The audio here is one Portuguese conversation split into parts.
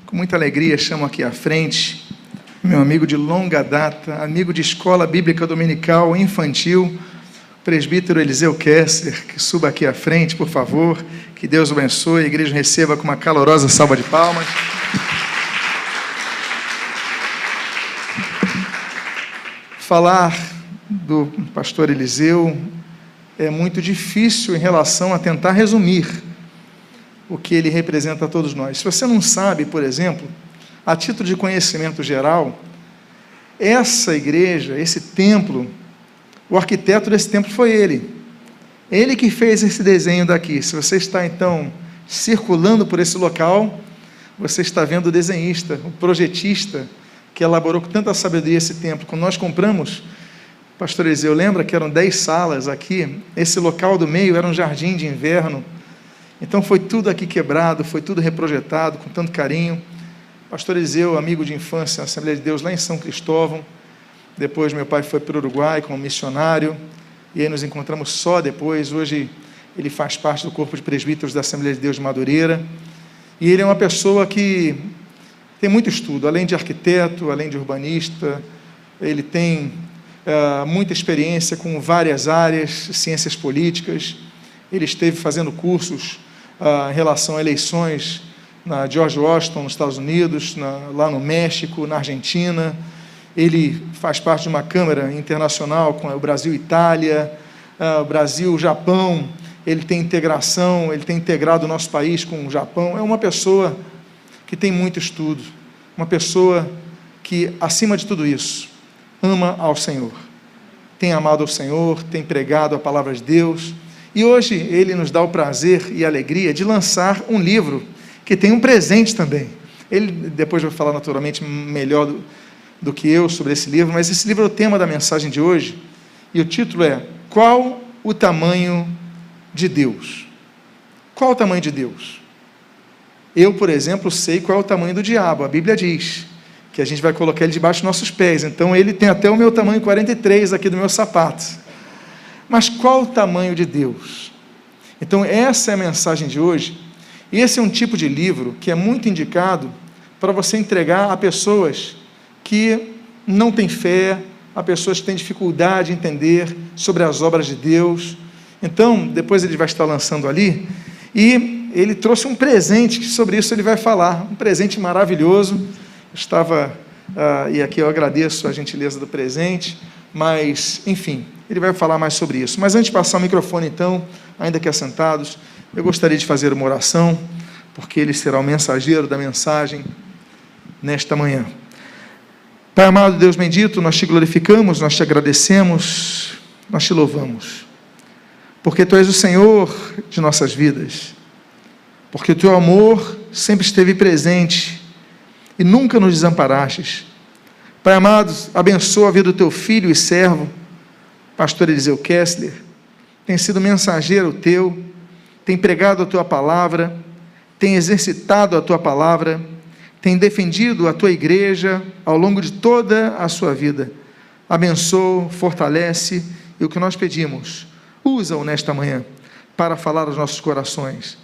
Com muita alegria, chamo aqui à frente meu amigo de longa data, amigo de escola bíblica dominical infantil, presbítero Eliseu Kessler, que suba aqui à frente, por favor. Que Deus o abençoe, a igreja receba com uma calorosa salva de palmas. Falar do pastor Eliseu é muito difícil em relação a tentar resumir o que ele representa a todos nós. Se você não sabe, por exemplo, a título de conhecimento geral, essa igreja, esse templo, o arquiteto desse templo foi ele. Ele que fez esse desenho daqui. Se você está, então, circulando por esse local, você está vendo o desenhista, o projetista, que elaborou com tanta sabedoria esse templo. Quando nós compramos, pastor Eliseu, lembra que eram 10 salas aqui? Esse local do meio era um jardim de inverno. Então foi tudo aqui quebrado, foi tudo reprojetado com tanto carinho. Pastor Eliseu, amigo de infância na Assembleia de Deus, lá em São Cristóvão. Depois meu pai foi para o Uruguai como missionário, e aí nos encontramos só depois. Hoje ele faz parte do corpo de presbíteros da Assembleia de Deus de Madureira, e ele é uma pessoa que tem muito estudo, além de arquiteto, além de urbanista, ele tem muita experiência com várias áreas, ciências políticas. Ele esteve fazendo cursos em relação a eleições na George Washington, nos Estados Unidos, lá no México, na Argentina. Ele faz parte de uma câmara internacional com o Brasil e Itália, o Brasil, Japão. Ele tem integração, ele tem integrado o nosso país com o Japão. É uma pessoa que tem muito estudo, uma pessoa que, acima de tudo isso, ama ao Senhor. Tem amado ao Senhor, tem pregado a palavra de Deus. E hoje ele nos dá o prazer e a alegria de lançar um livro que tem um presente também. Ele depois vai falar naturalmente melhor do que eu sobre esse livro, mas esse livro é o tema da mensagem de hoje, e o título é: Qual o tamanho de Deus? Qual o tamanho de Deus? Eu, por exemplo, sei qual é o tamanho do diabo. A Bíblia diz que a gente vai colocar ele debaixo dos nossos pés, então ele tem até o meu tamanho 43 aqui do meu sapato. Mas qual o tamanho de Deus? Então essa é a mensagem de hoje. E esse é um tipo de livro que é muito indicado para você entregar a pessoas que não têm fé, a pessoas que têm dificuldade em entender sobre as obras de Deus. Então, depois ele vai estar lançando ali, e ele trouxe um presente, que sobre isso ele vai falar, um presente maravilhoso. E aqui eu agradeço a gentileza do presente, mas, enfim, ele vai falar mais sobre isso. Mas antes de passar o microfone, então, ainda que assentados, eu gostaria de fazer uma oração, porque ele será o mensageiro da mensagem nesta manhã. Pai amado, Deus bendito, nós te glorificamos, nós te agradecemos, nós te louvamos, porque tu és o Senhor de nossas vidas, porque o teu amor sempre esteve presente e nunca nos desamparastes. Pai amado, abençoa a vida do teu filho e servo, pastor Eliseu Kessler. Tem sido mensageiro teu, tem pregado a tua palavra, tem exercitado a tua palavra, tem defendido a tua igreja ao longo de toda a sua vida. Abençoa, fortalece, e o que nós pedimos, usa-o nesta manhã para falar aos nossos corações.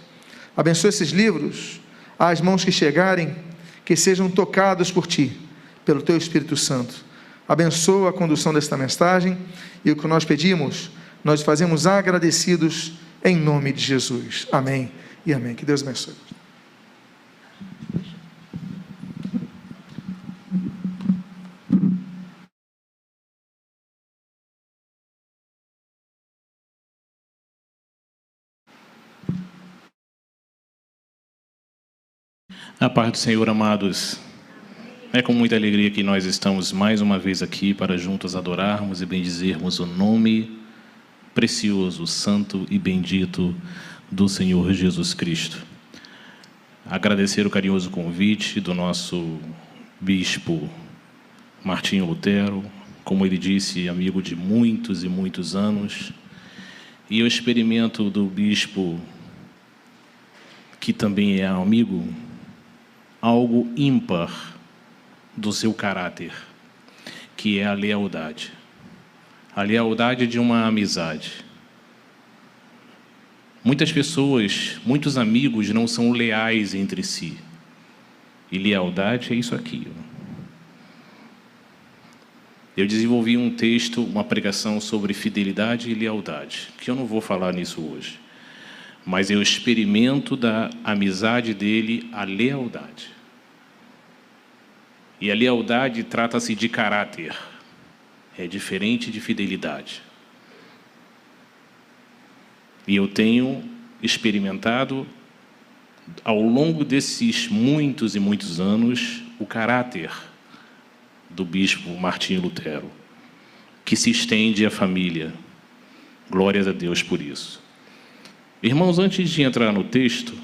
Abençoa esses livros, as mãos que chegarem, que sejam tocados por ti, pelo teu Espírito Santo. Abençoa a condução desta mensagem, e o que nós pedimos, nós fazemos agradecidos em nome de Jesus. Amém e amém. Que Deus abençoe. A paz do Senhor, amados. É com muita alegria que nós estamos mais uma vez aqui para juntos adorarmos e bendizermos o nome precioso, santo e bendito do Senhor Jesus Cristo. Agradecer o carinhoso convite do nosso bispo Martinho Lutero, como ele disse, amigo de muitos e muitos anos, e o experimento do bispo, que também é amigo, algo ímpar do seu caráter, que é a lealdade. A lealdade de uma amizade. Muitas pessoas, muitos amigos não são leais entre si. E lealdade é isso aqui. Eu desenvolvi um texto, uma pregação sobre fidelidade e lealdade, que eu não vou falar nisso hoje. Mas eu experimento da amizade dele a lealdade. E a lealdade trata-se de caráter. É diferente de fidelidade. E eu tenho experimentado, ao longo desses muitos e muitos anos, o caráter do bispo Martinho Lutero, que se estende à família. Glórias a Deus por isso. Irmãos, antes de entrar no texto,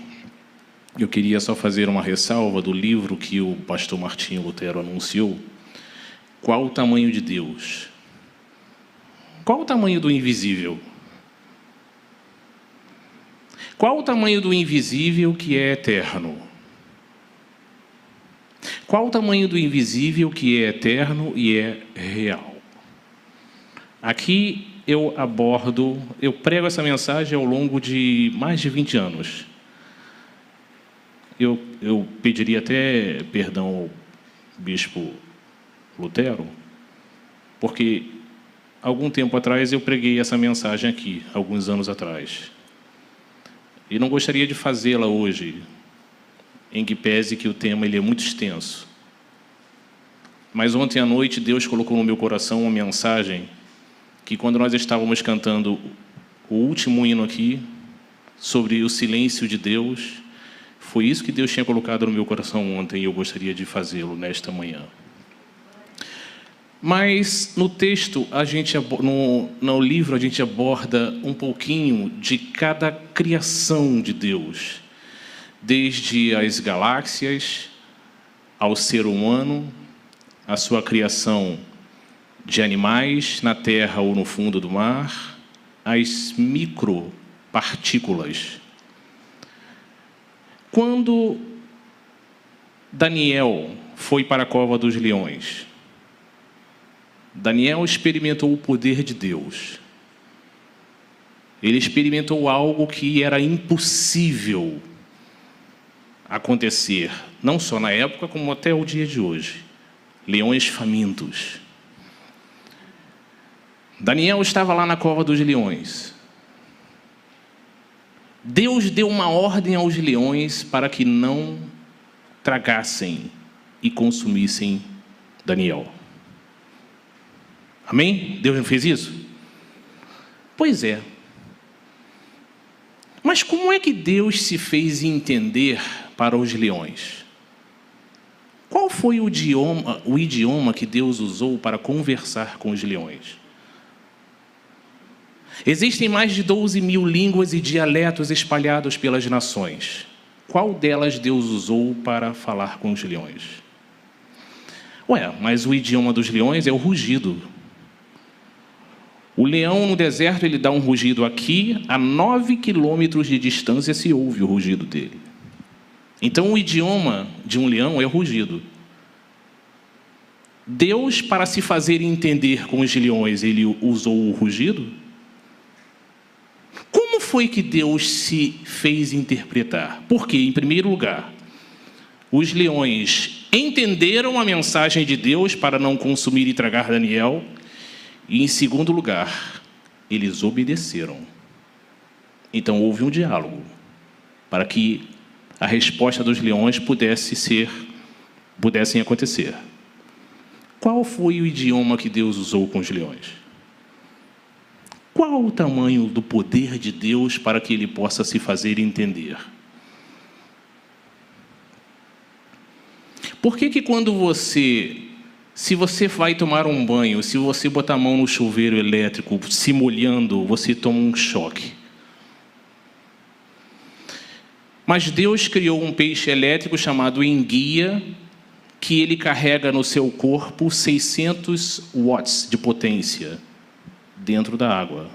eu queria só fazer uma ressalva do livro que o pastor Martinho Lutero anunciou. Qual o tamanho de Deus? Qual o tamanho do invisível? Qual o tamanho do invisível que é eterno? Qual o tamanho do invisível que é eterno e é real? Aqui eu prego essa mensagem ao longo de mais de 20 anos. Eu pediria até perdão ao bispo Lutero, porque algum tempo atrás eu preguei essa mensagem aqui, alguns anos atrás. E não gostaria de fazê-la hoje, em que pese que o tema ele é muito extenso. Mas ontem à noite Deus colocou no meu coração uma mensagem que, quando nós estávamos cantando o último hino aqui, sobre o silêncio de Deus, foi isso que Deus tinha colocado no meu coração ontem, e eu gostaria de fazê-lo nesta manhã. Mas no texto, no livro, a gente aborda um pouquinho de cada criação de Deus, desde as galáxias, ao ser humano, a sua criação de animais na terra ou no fundo do mar, as micropartículas. Quando Daniel foi para a cova dos leões, Daniel experimentou o poder de Deus. Ele experimentou algo que era impossível acontecer, não só na época, como até o dia de hoje. Leões famintos. Daniel estava lá na cova dos leões. Deus deu uma ordem aos leões para que não tragassem e consumissem Daniel. Amém? Deus não fez isso? Pois é. Mas como é que Deus se fez entender para os leões? Qual foi o idioma que Deus usou para conversar com os leões? Existem mais de 12 mil línguas e dialetos espalhados pelas nações. Qual delas Deus usou para falar com os leões? Mas o idioma dos leões é o rugido. O leão no deserto, ele dá um rugido aqui, a 9 quilômetros de distância se ouve o rugido dele. Então, o idioma de um leão é o rugido. Deus, para se fazer entender com os leões, ele usou o rugido? Como foi que Deus se fez interpretar? Porque, em primeiro lugar, os leões entenderam a mensagem de Deus para não consumir e tragar Daniel. E, em segundo lugar, eles obedeceram. Então, houve um diálogo para que a resposta dos leões pudessem acontecer. Qual foi o idioma que Deus usou com os leões? Qual o tamanho do poder de Deus para que ele possa se fazer entender? Por que quando se você vai tomar um banho, se você botar a mão no chuveiro elétrico, se molhando, você toma um choque? Mas Deus criou um peixe elétrico chamado enguia, que ele carrega no seu corpo 600 watts de potência dentro da água.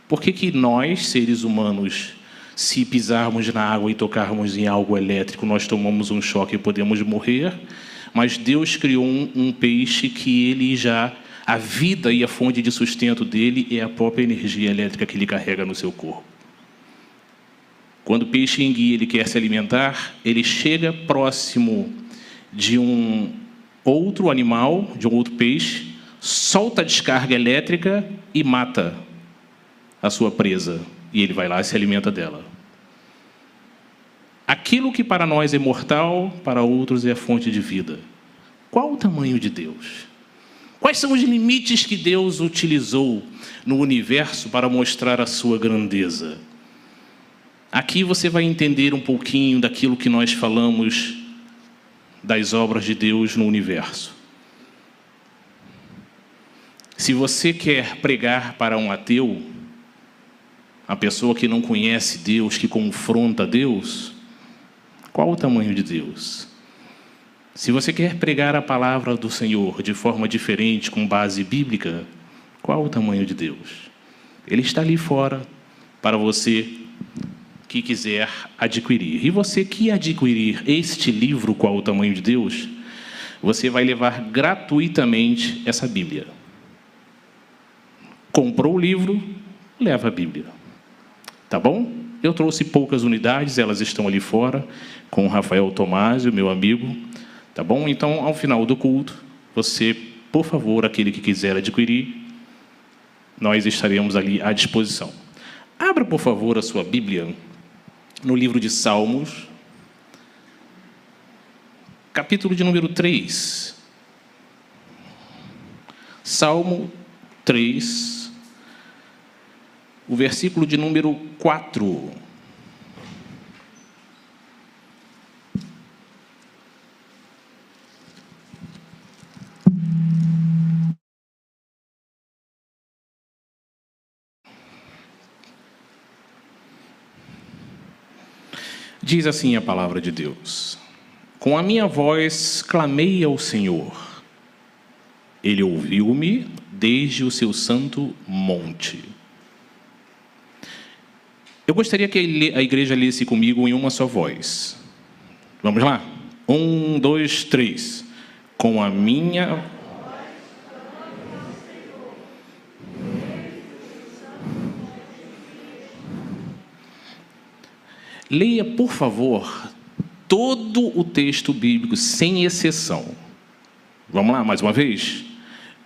Por que nós, seres humanos, se pisarmos na água e tocarmos em algo elétrico, nós tomamos um choque e podemos morrer? Mas Deus criou um peixe que a vida e a fonte de sustento dele é a própria energia elétrica que ele carrega no seu corpo. Quando o peixe enguia, ele quer se alimentar, ele chega próximo de um outro animal, de um outro peixe, solta a descarga elétrica e mata a sua presa. E ele vai lá e se alimenta dela. Aquilo que para nós é mortal, para outros é a fonte de vida. Qual o tamanho de Deus? Quais são os limites que Deus utilizou no universo para mostrar a sua grandeza? Aqui você vai entender um pouquinho daquilo que nós falamos das obras de Deus no universo. Se você quer pregar para um ateu, a pessoa que não conhece Deus, que confronta Deus, qual o tamanho de Deus? Se você quer pregar a palavra do Senhor de forma diferente, com base bíblica, qual o tamanho de Deus? Ele está ali fora para você que quiser adquirir. E você que adquirir este livro, Qual o Tamanho de Deus, você vai levar gratuitamente essa Bíblia. Comprou o livro, leva a Bíblia. Tá bom? Eu trouxe poucas unidades, elas estão ali fora, com o Rafael Tomásio, meu amigo. Tá bom? Então, ao final do culto, você, por favor, aquele que quiser adquirir, nós estaremos ali à disposição. Abra, por favor, a sua Bíblia no livro de Salmos, capítulo de número 3. Salmo 3, o versículo de número 4. Diz assim a palavra de Deus: com a minha voz clamei ao Senhor, Ele ouviu-me desde o seu santo monte. Eu gostaria que a igreja lesse comigo em uma só voz. Vamos lá? 1, 2, 3. Com a minha... Leia, por favor, todo o texto bíblico, sem exceção. Vamos lá, mais uma vez?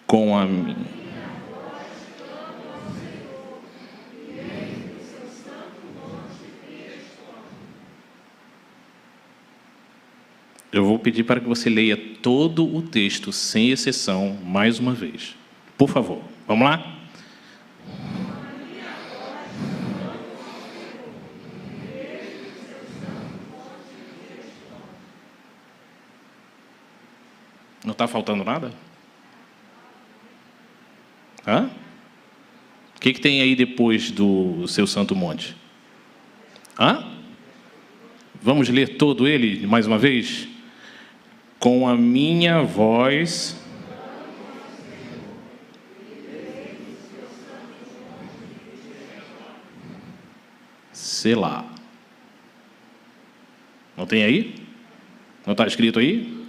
Com a minha... Eu vou pedir para que você leia todo o texto, sem exceção, mais uma vez. Por favor, vamos lá? Não está faltando nada? Hã? O que tem aí depois do seu santo monte? Hã? Vamos ler todo ele mais uma vez? Com a minha voz... Selá. Não tem aí? Não está escrito aí?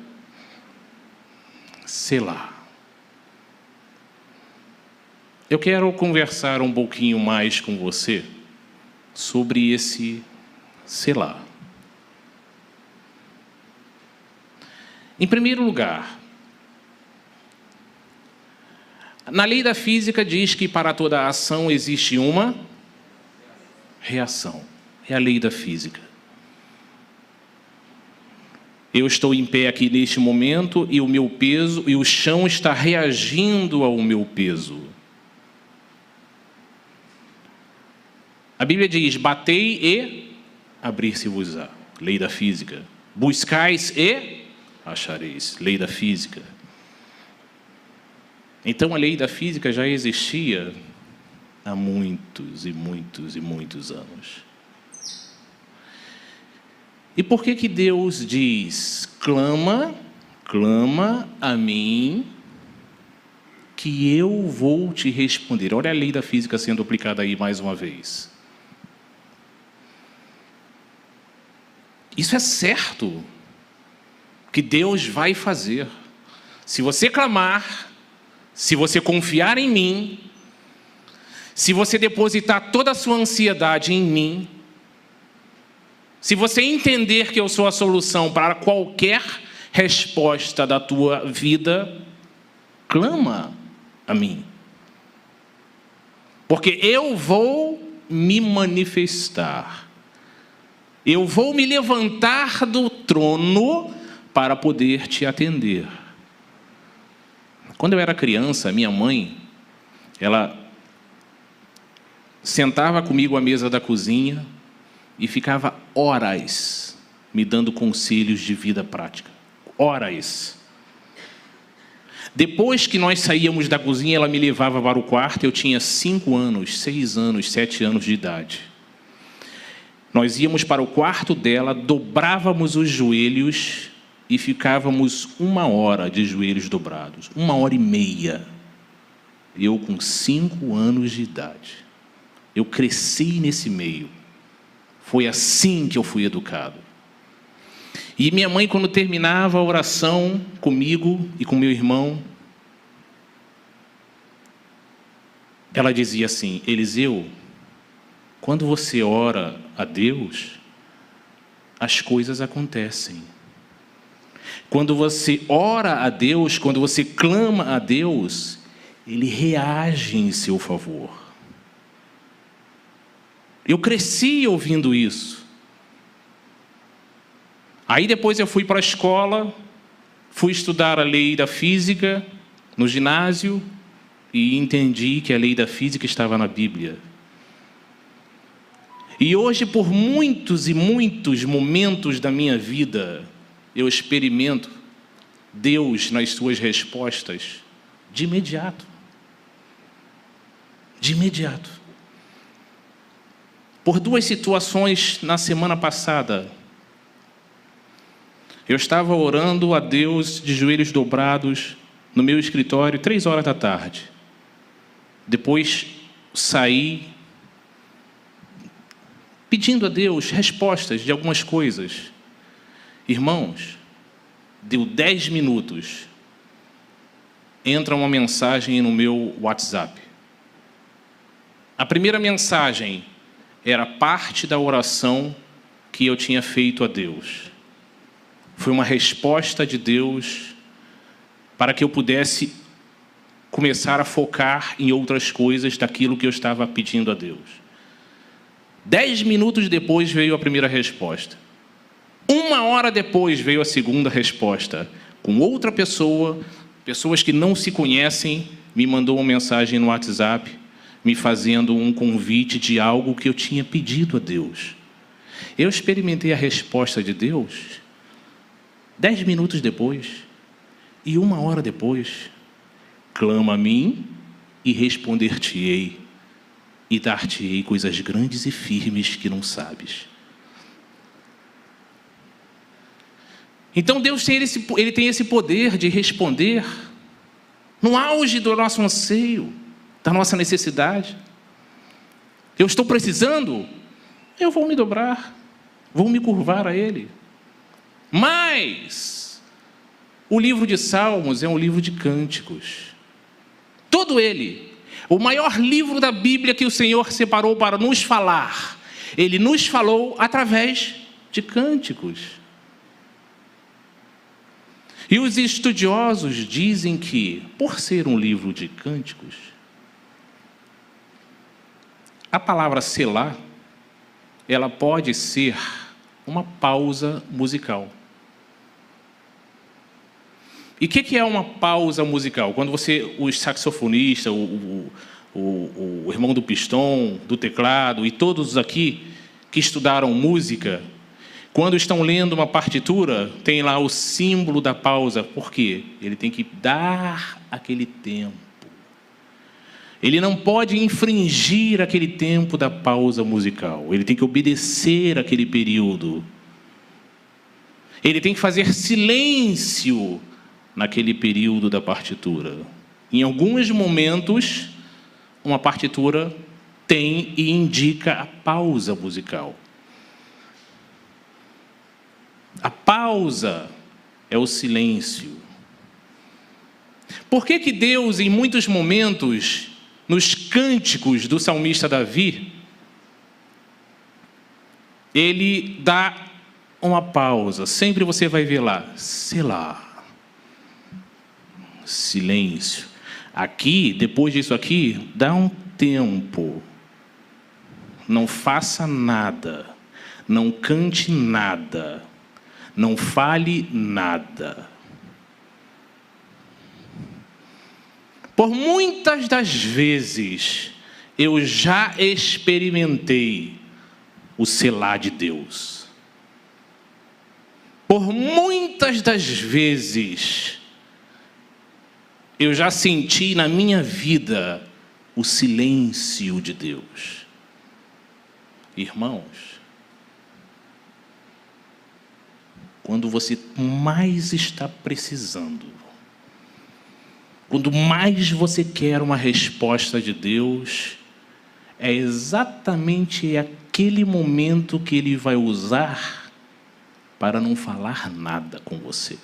Selá. Eu quero conversar um pouquinho mais com você sobre esse selá. Em primeiro lugar, na lei da física diz que para toda ação existe uma reação. É a lei da física. Eu estou em pé aqui neste momento e o meu peso, e o chão está reagindo ao meu peso. A Bíblia diz: batei e abrir-se-vos-á. Lei da física. Buscais e achareis. Lei da física. Então a lei da física já existia há muitos e muitos e muitos anos. E por que Deus diz: clama a mim, que eu vou te responder? Olha a lei da física sendo aplicada aí mais uma vez. Isso é certo que Deus vai fazer. Se você clamar, se você confiar em mim, se você depositar toda a sua ansiedade em mim, se você entender que eu sou a solução para qualquer resposta da tua vida, clama a mim. Porque eu vou me manifestar. Eu vou me levantar do trono para poder te atender. Quando eu era criança, minha mãe, ela sentava comigo à mesa da cozinha e ficava horas me dando conselhos de vida prática. Horas. Depois que nós saíamos da cozinha, ela me levava para o quarto. Eu tinha 5 anos, 6 anos, 7 anos de idade. Nós íamos para o quarto dela, dobrávamos os joelhos e ficávamos 1 hora de joelhos dobrados. 1h30. Eu com 5 anos de idade. Eu cresci nesse meio. Foi assim que eu fui educado. E minha mãe, quando terminava a oração comigo e com meu irmão, ela dizia assim: Eliseu, quando você ora a Deus, as coisas acontecem. Quando você ora a Deus, quando você clama a Deus, Ele reage em seu favor. Eu cresci ouvindo isso. Aí depois eu fui para a escola, fui estudar a lei da física no ginásio e entendi que a lei da física estava na Bíblia. E hoje, por muitos e muitos momentos da minha vida, eu experimento Deus nas suas respostas de imediato. De imediato. Por 2 situações na semana passada, eu estava orando a Deus de joelhos dobrados no meu escritório, 3 horas da tarde. Depois saí pedindo a Deus respostas de algumas coisas. Irmãos, deu 10 minutos, entra uma mensagem no meu WhatsApp. A primeira mensagem era parte da oração que eu tinha feito a Deus. Foi uma resposta de Deus para que eu pudesse começar a focar em outras coisas daquilo que eu estava pedindo a Deus. 10 minutos depois veio a primeira resposta. 1 hora depois veio a segunda resposta. Com outra pessoa, pessoas que não se conhecem, me mandou uma mensagem no WhatsApp, me fazendo um convite de algo que eu tinha pedido a Deus. Eu experimentei a resposta de Deus 10 minutos depois, e 1 hora depois, clama a mim e responder-te-ei, e dar-te-ei coisas grandes e firmes que não sabes. Então Deus ele tem esse poder de responder no auge do nosso anseio, da nossa necessidade. Eu estou precisando, eu vou me dobrar, vou me curvar a Ele. Mas o livro de Salmos é um livro de cânticos. Todo ele, o maior livro da Bíblia que o Senhor separou para nos falar, Ele nos falou através de cânticos. E os estudiosos dizem que, por ser um livro de cânticos, a palavra selá, ela pode ser uma pausa musical. E o que é uma pausa musical? Quando o saxofonista, o irmão do pistão, do teclado e todos aqui que estudaram música, quando estão lendo uma partitura, tem lá o símbolo da pausa. Por quê? Ele tem que dar aquele tempo. Ele não pode infringir aquele tempo da pausa musical. Ele tem que obedecer aquele período. Ele tem que fazer silêncio naquele período da partitura. Em alguns momentos, uma partitura tem e indica a pausa musical. A pausa é o silêncio. Por que Deus, em muitos momentos, nos cânticos do salmista Davi, ele dá uma pausa. Sempre você vai ver lá, Selá. Silêncio. Aqui, depois disso aqui, dá um tempo. Não faça nada. Não cante nada. Não fale nada. Por muitas das vezes, eu já experimentei o selar de Deus. Por muitas das vezes, eu já senti na minha vida o silêncio de Deus. Irmãos, quando você mais está precisando, quando mais você quer uma resposta de Deus, é exatamente aquele momento que Ele vai usar para não falar nada com você.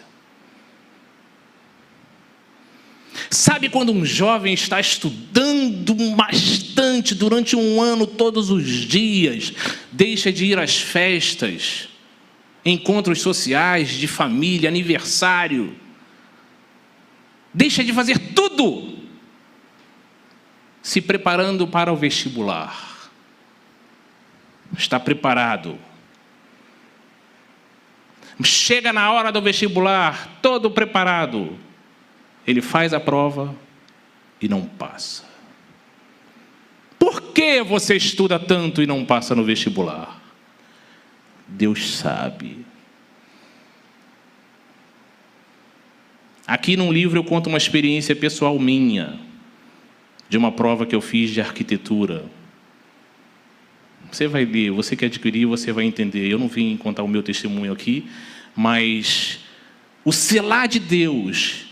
Sabe quando um jovem está estudando bastante durante um ano, todos os dias, deixa de ir às festas, encontros sociais, de família, aniversário, deixa de fazer tudo, se preparando para o vestibular. Está preparado. Chega na hora do vestibular, todo preparado. Ele faz a prova e não passa. Por que você estuda tanto e não passa no vestibular? Deus sabe. Aqui num livro eu conto uma experiência pessoal minha, de uma prova que eu fiz de arquitetura. Você vai ler, você que adquirir, você vai entender. Eu não vim contar o meu testemunho aqui, mas o selar de Deus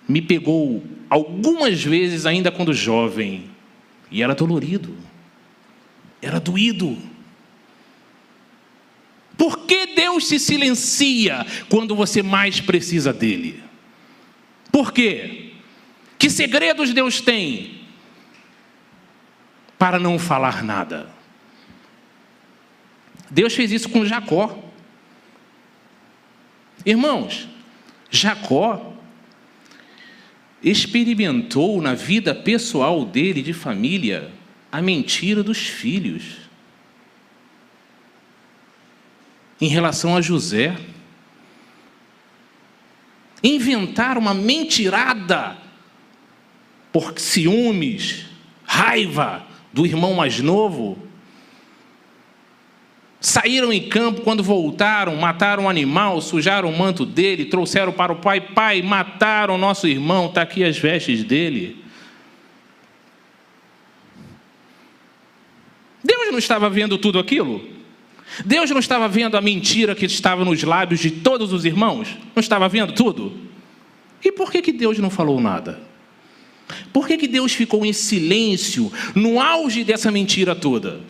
me pegou algumas vezes ainda quando jovem, e era dolorido, era doído. Por que Deus se silencia quando você mais precisa dele? Por quê? Que segredos Deus tem para não falar nada? Deus fez isso com Jacó. Irmãos, Jacó experimentou na vida pessoal dele, de família, a mentira dos filhos. Em relação a José, inventaram uma mentirada por ciúmes, raiva do irmão mais novo. Saíram em campo, quando voltaram, mataram um animal, sujaram o manto dele, trouxeram para o pai. Pai, mataram nosso irmão, está aqui as vestes dele. Deus não estava vendo tudo aquilo? Deus não estava vendo a mentira que estava nos lábios de todos os irmãos? Não estava vendo tudo? E por que Deus não falou nada? Por que Deus ficou em silêncio no auge dessa mentira toda?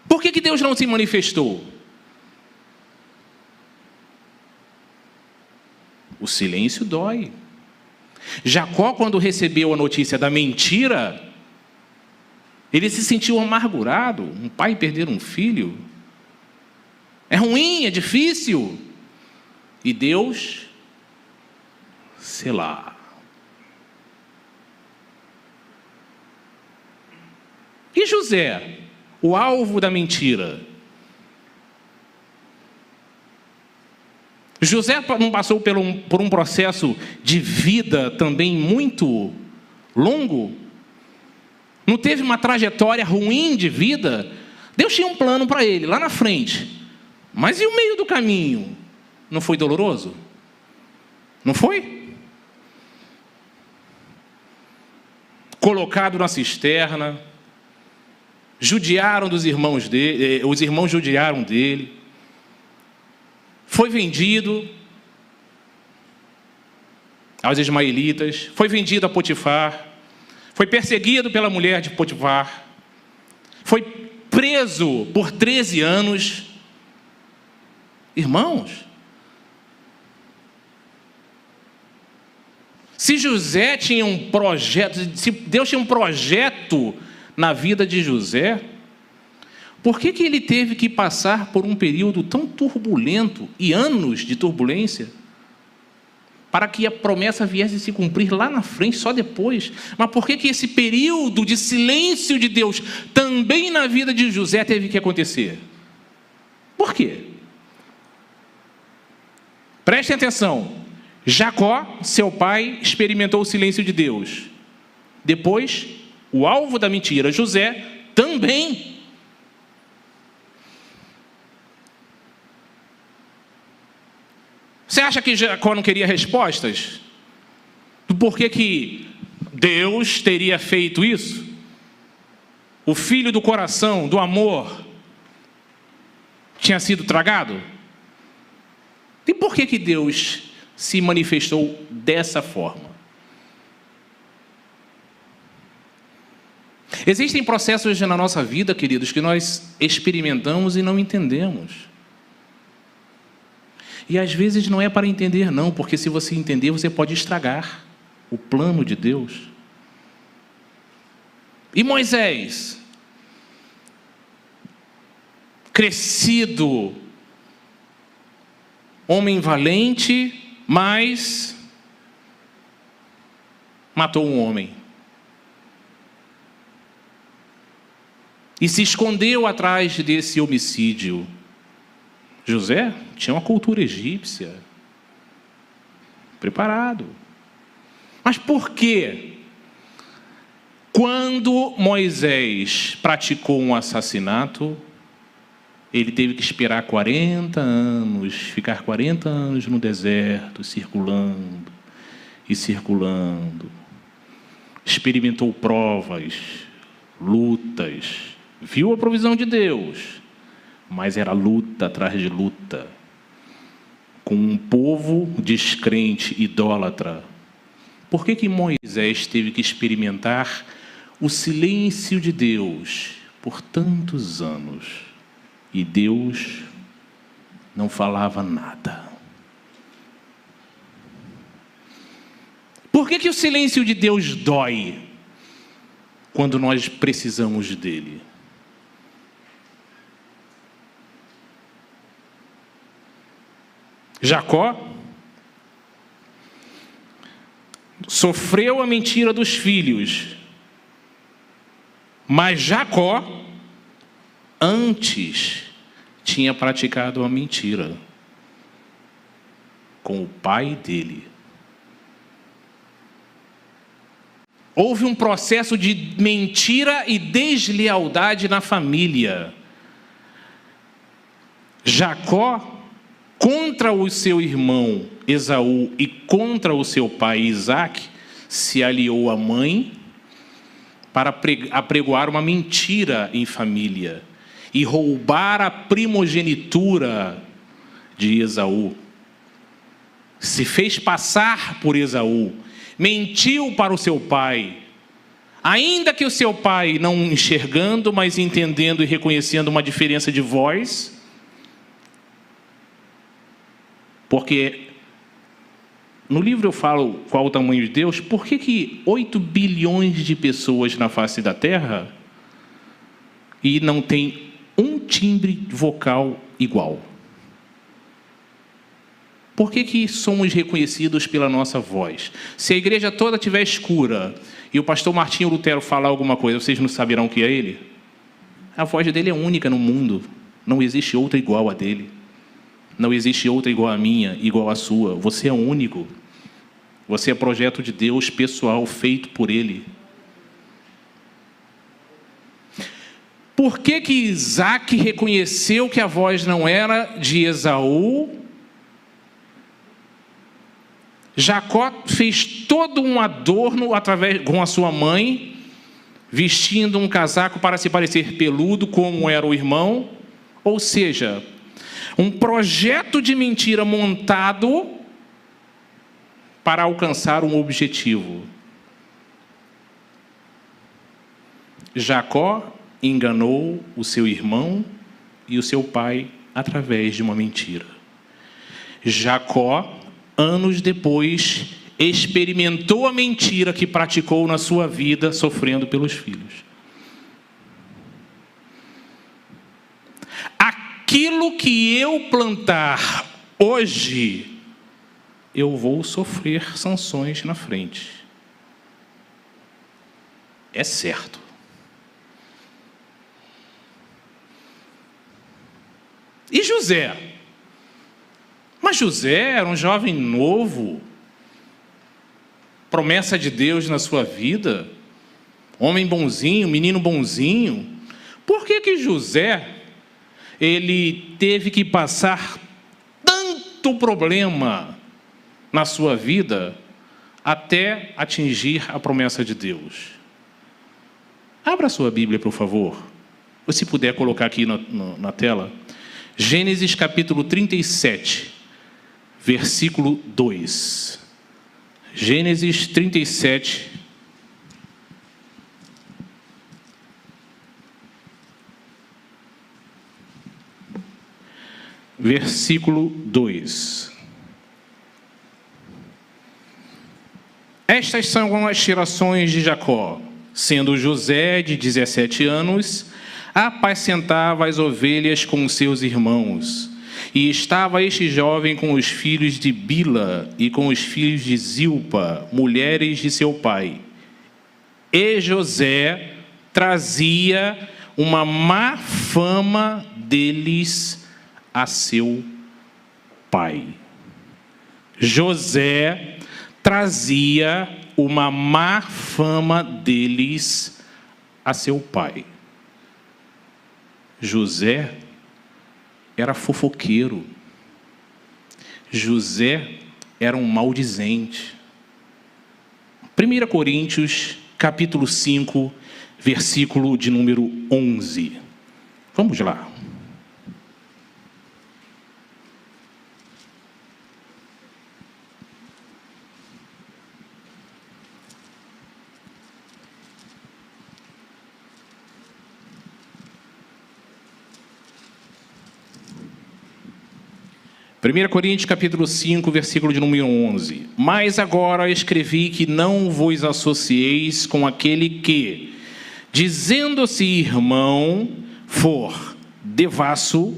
Por que Deus não se manifestou? O silêncio dói. Jacó, quando recebeu a notícia da mentira, ele se sentiu amargurado. Um pai perder um filho é ruim, é difícil. E Deus, sei lá. E José, o alvo da mentira? José não passou por um processo de vida também muito longo? Não teve uma trajetória ruim de vida? Deus tinha um plano para ele, lá na frente. Mas e o meio do caminho? Não foi doloroso? Não foi? Colocado na cisterna, judiaram dos irmãos dele, os irmãos judiaram dele, foi vendido aos ismaelitas, foi vendido a Potifar, foi perseguido pela mulher de Potifar, foi preso por 13 anos. Irmãos, se José tinha um projeto, se Deus tinha um projeto na vida de José, Por que ele teve que passar por um período tão turbulento e anos de turbulência para que a promessa viesse a se cumprir lá na frente, só depois? Mas por que esse período de silêncio de Deus também na vida de José teve que acontecer? Por quê? Prestem atenção. Jacó, seu pai, experimentou o silêncio de Deus. Depois, o alvo da mentira, José, também. Você acha que Jacó não queria respostas? Do porquê que Deus teria feito isso? O filho do coração, do amor, tinha sido tragado? E por que Deus se manifestou dessa forma? Existem processos na nossa vida, queridos, que nós experimentamos e não entendemos. E às vezes não é para entender, não, porque se você entender, você pode estragar o plano de Deus. E Moisés, crescido, homem valente, mas matou um homem. E se escondeu atrás desse homicídio. José tinha uma cultura egípcia, preparado. Mas por quê? Quando Moisés praticou um assassinato, ele teve que esperar 40 anos, ficar 40 anos no deserto, circulando e circulando. Experimentou provas, lutas, viu a provisão de Deus, mas era luta atrás de luta, com um povo descrente, idólatra. Por que Moisés teve que experimentar o silêncio de Deus por tantos anos? E Deus não falava nada. Por que o silêncio de Deus dói quando nós precisamos dele? Jacó sofreu a mentira dos filhos, mas Jacó antes tinha praticado a mentira com o pai dele. Houve um processo de mentira e deslealdade na família. Jacó, contra o seu irmão Esaú e contra o seu pai Isaque, se aliou à mãe para apregoar uma mentira em família e roubar a primogenitura de Esaú. Se fez passar por Esaú, mentiu para o seu pai, ainda que o seu pai não enxergando, mas entendendo e reconhecendo uma diferença de voz. Porque no livro eu falo qual o tamanho de Deus. Por que 8 bilhões de pessoas na face da Terra e não tem um timbre vocal igual? Por que somos reconhecidos pela nossa voz? Se a igreja toda estiver escura e o pastor Martinho Lutero falar alguma coisa, vocês não saberão que é ele? A voz dele é única no mundo. Não existe outra igual a dele. Não existe outra igual a minha, igual a sua. Você é único. Você é projeto de Deus pessoal, feito por Ele. Por que Isaque reconheceu que a voz não era de Esaú? Jacó fez todo um adorno com a sua mãe, vestindo um casaco para se parecer peludo, como era o irmão. Ou seja, um projeto de mentira montado para alcançar um objetivo. Jacó enganou o seu irmão e o seu pai através de uma mentira. Jacó, anos depois, experimentou a mentira que praticou na sua vida, sofrendo pelos filhos. aquilo que eu plantar hoje, eu vou sofrer sanções na frente. É certo. E José? Mas José era um jovem novo, promessa de Deus na sua vida, homem bonzinho, menino bonzinho. Por que José, ele teve que passar tanto problema na sua vida até atingir a promessa de Deus? Abra a sua Bíblia, por favor. Ou se puder colocar aqui na tela. Gênesis capítulo 37, versículo 2. Gênesis 37, versículo 2. Estas são as gerações de Jacó. Sendo José de 17 anos, apacentava as ovelhas com seus irmãos. E estava este jovem com os filhos de Bila e com os filhos de Zilpa, mulheres de seu pai. E José trazia uma má fama deles a seu pai. José trazia uma má fama deles a seu pai. José era fofoqueiro. José era um maldizente. 1 Coríntios, capítulo 5, versículo de número 11. Vamos lá. Primeira Coríntios, capítulo 5, versículo de número 11. Mas agora escrevi que não vos associeis com aquele que, dizendo-se irmão, for devasso,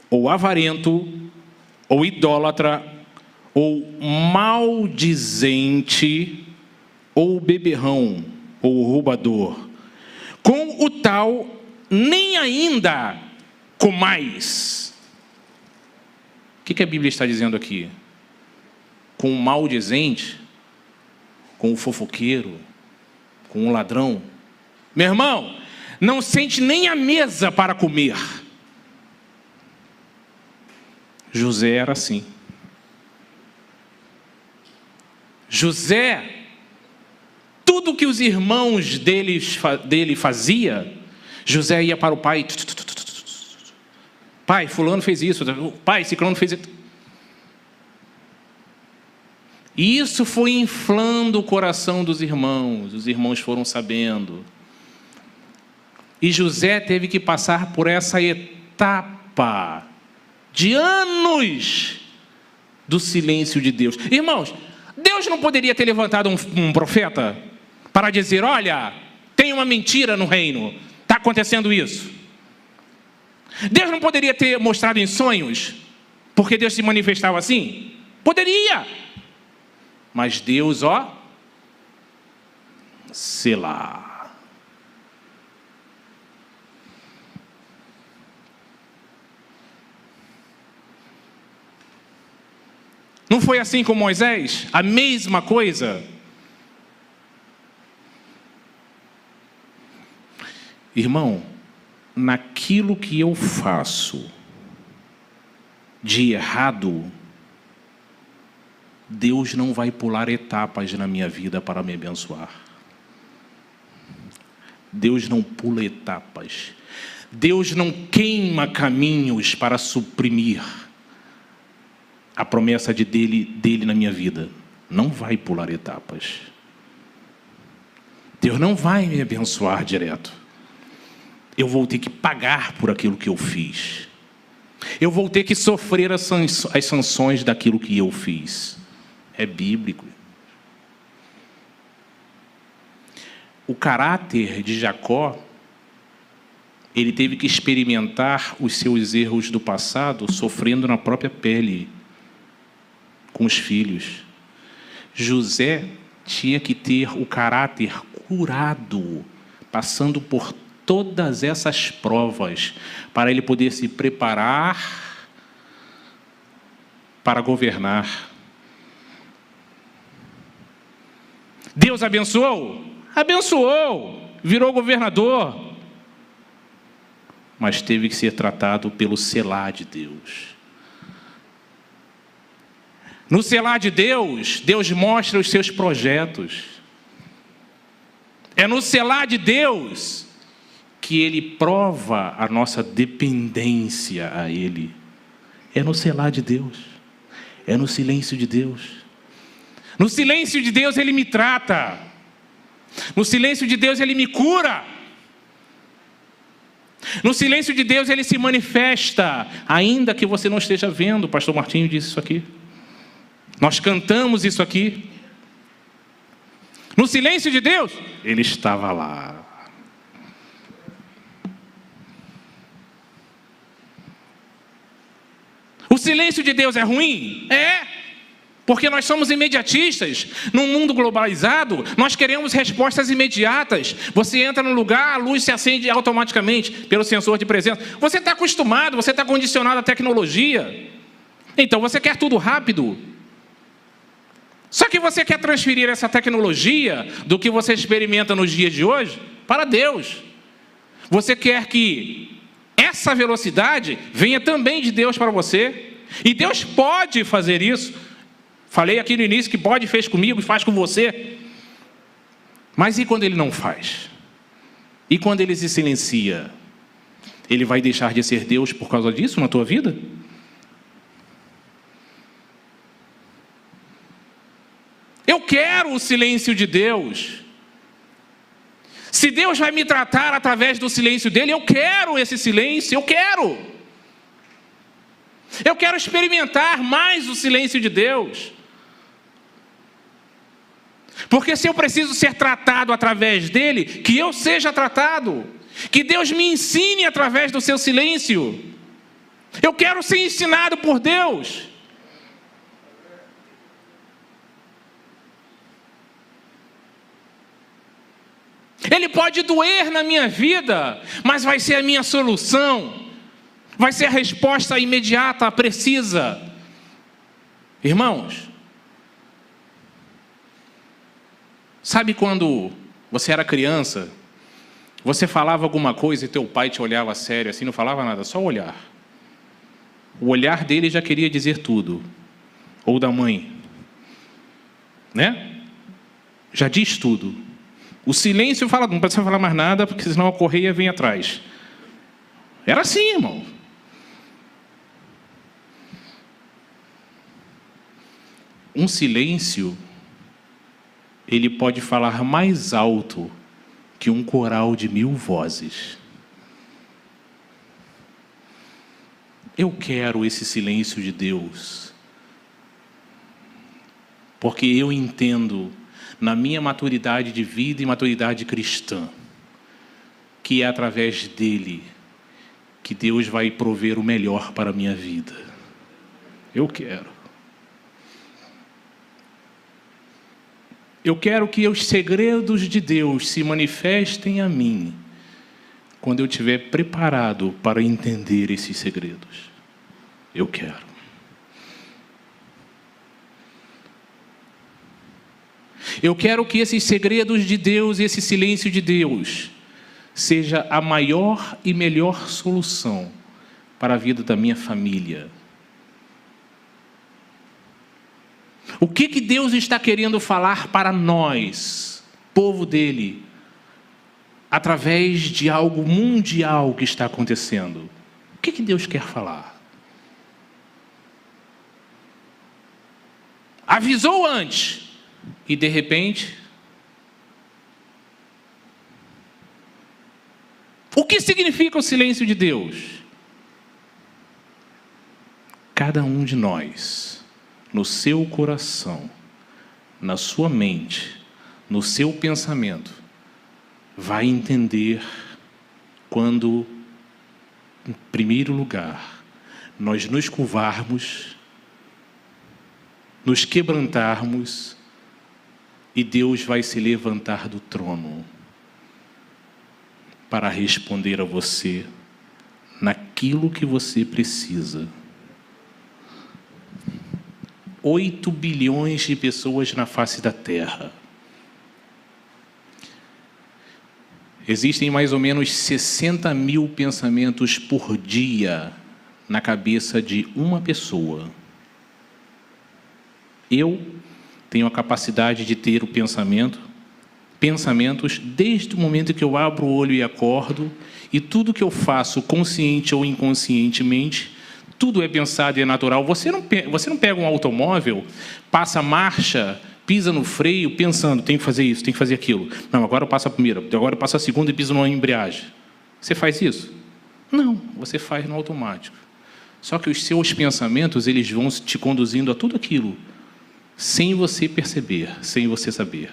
ou avarento, ou idólatra, ou maldizente, ou beberrão, ou roubador. Com o tal, nem ainda comais. O que a Bíblia está dizendo aqui? Com o maldizente, com o fofoqueiro, com o ladrão. Meu irmão, não sente nem a mesa para comer. José era assim. José, tudo que os irmãos dele fazia, José ia para o pai. Pai, fulano fez isso. Pai, ciclano fez isso. E isso foi inflando o coração dos irmãos. Os irmãos foram sabendo. E José teve que passar por essa etapa de anos do silêncio de Deus. Irmãos, Deus não poderia ter levantado um profeta para dizer: olha, tem uma mentira no reino, está acontecendo isso. Deus não poderia ter mostrado em sonhos, porque Deus se manifestava assim? Poderia. Mas Deus, selá. Não foi assim com Moisés? A mesma coisa? Irmão, naquilo que eu faço de errado, Deus não vai pular etapas na minha vida para me abençoar. Deus não pula etapas. Deus não queima caminhos para suprimir a promessa dele na minha vida. Não vai pular etapas. Deus não vai me abençoar direto. Eu vou ter que pagar por aquilo que eu fiz. Eu vou ter que sofrer as sanções daquilo que eu fiz. É bíblico. O caráter de Jacó Ele teve que experimentar os seus erros do passado, sofrendo na própria pele, com os filhos. José tinha que ter o caráter curado, passando por todas essas provas, para ele poder se preparar para governar. Deus abençoou? Abençoou, virou governador, mas teve que ser tratado pelo selar de Deus. No selar de Deus, Deus mostra os seus projetos. É no selar de Deus que Ele prova a nossa dependência a Ele. É no selar de Deus. É no silêncio de Deus. No silêncio de Deus Ele me trata. No silêncio de Deus Ele me cura. No silêncio de Deus Ele se manifesta, ainda que você não esteja vendo. O pastor Martinho disse isso aqui. Nós cantamos isso aqui. No silêncio de Deus, Ele estava lá. O silêncio de Deus é ruim? É. Porque nós somos imediatistas. Num mundo globalizado, nós queremos respostas imediatas. Você entra num lugar, a luz se acende automaticamente pelo sensor de presença. Você está acostumado, você está condicionado à tecnologia. Então você quer tudo rápido. Só que você quer transferir essa tecnologia do que você experimenta nos dias de hoje para Deus. Você quer que essa velocidade venha também de Deus para você. E Deus pode fazer isso. Falei aqui no início que pode, fez comigo e faz com você. Mas e quando Ele não faz? E quando Ele se silencia? Ele vai deixar de ser Deus por causa disso na tua vida? Eu quero o silêncio de Deus. Se Deus vai me tratar através do silêncio dEle, eu quero esse silêncio, eu quero. Eu quero experimentar mais o silêncio de Deus. Porque se eu preciso ser tratado através dEle, que eu seja tratado. Que Deus me ensine através do seu silêncio. Eu quero ser ensinado por Deus. Ele pode doer na minha vida, mas vai ser a minha solução. Vai ser a resposta imediata, precisa. Irmãos, sabe quando você era criança, você falava alguma coisa e teu pai te olhava sério, assim, não falava nada, só olhar. O olhar dele já queria dizer tudo. Ou da mãe. Né? Já diz tudo. O silêncio fala, não precisa falar mais nada, porque senão a correia vem atrás. Era assim, irmão. Um silêncio, ele pode falar mais alto que um coral de 1000 vozes. Eu quero esse silêncio de Deus, porque eu entendo, na minha maturidade de vida e maturidade cristã, que é através dele que Deus vai prover o melhor para a minha vida. Eu quero. Eu quero que os segredos de Deus se manifestem a mim quando eu estiver preparado para entender esses segredos. Eu quero. Eu quero que esses segredos de Deus e esse silêncio de Deus seja a maior e melhor solução para a vida da minha família. O que Deus está querendo falar para nós, povo dele, através de algo mundial que está acontecendo? O que Deus quer falar? Avisou antes e de repente, o que significa o silêncio de Deus? Cada um de nós, no seu coração, na sua mente, no seu pensamento, vai entender quando em primeiro lugar, nós nos curvarmos, nos quebrantarmos, e Deus vai se levantar do trono para responder a você naquilo que você precisa. 8 bilhões de pessoas na face da Terra. Existem mais ou menos 60 mil pensamentos por dia na cabeça de uma pessoa. Eu tenho a capacidade de ter pensamentos desde o momento que eu abro o olho e acordo, e tudo que eu faço, consciente ou inconscientemente, tudo é pensado e é natural. Você não pega um automóvel, passa a marcha, pisa no freio, pensando, tem que fazer isso, tem que fazer aquilo. Não, agora eu passo a primeira, agora eu passo a segunda e piso numa embreagem. Você faz isso? Não, você faz no automático. Só que os seus pensamentos, eles vão te conduzindo a tudo aquilo, sem você perceber, sem você saber.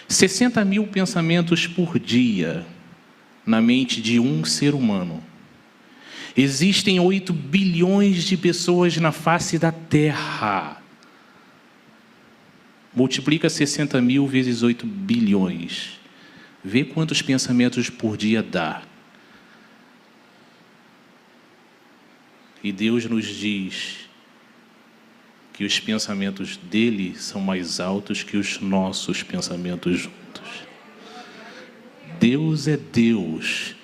60 mil pensamentos por dia na mente de um ser humano. Existem 8 bilhões de pessoas na face da Terra. Multiplica 60 mil vezes 8 bilhões. Vê quantos pensamentos por dia dá. E Deus nos diz que os pensamentos dele são mais altos que os nossos pensamentos juntos. Deus é Deus.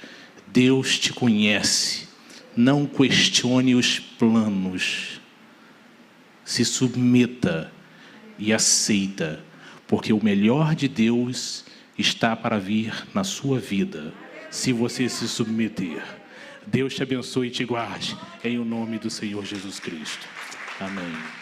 Deus te conhece. Não questione os planos. Se submeta e aceita, porque o melhor de Deus está para vir na sua vida, se você se submeter. Deus te abençoe e te guarde, em o nome do Senhor Jesus Cristo. Amém.